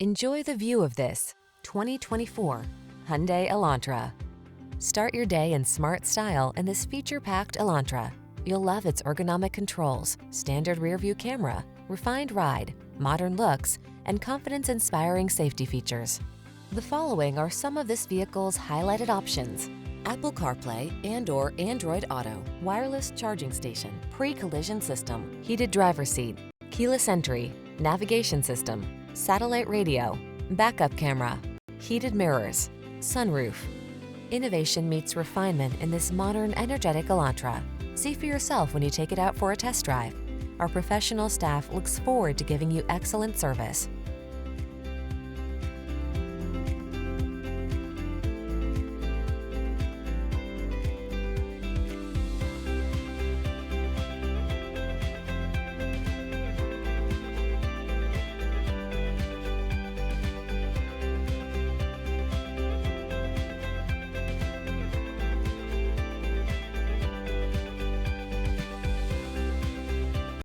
Enjoy the view of this 2024 Hyundai Elantra. Start your day in smart style in this feature-packed Elantra. You'll love its ergonomic controls, standard rear-view camera, refined ride, modern looks, and confidence-inspiring safety features. The following are some of this vehicle's highlighted options: Apple CarPlay and/or Android Auto, wireless charging station, pre-collision system, heated driver's seat, keyless entry, navigation system, satellite radio, backup camera, heated mirrors, sunroof. Innovation meets refinement in this modern, energetic Elantra. See for yourself when you take it out for a test drive. Our professional staff looks forward to giving you excellent service.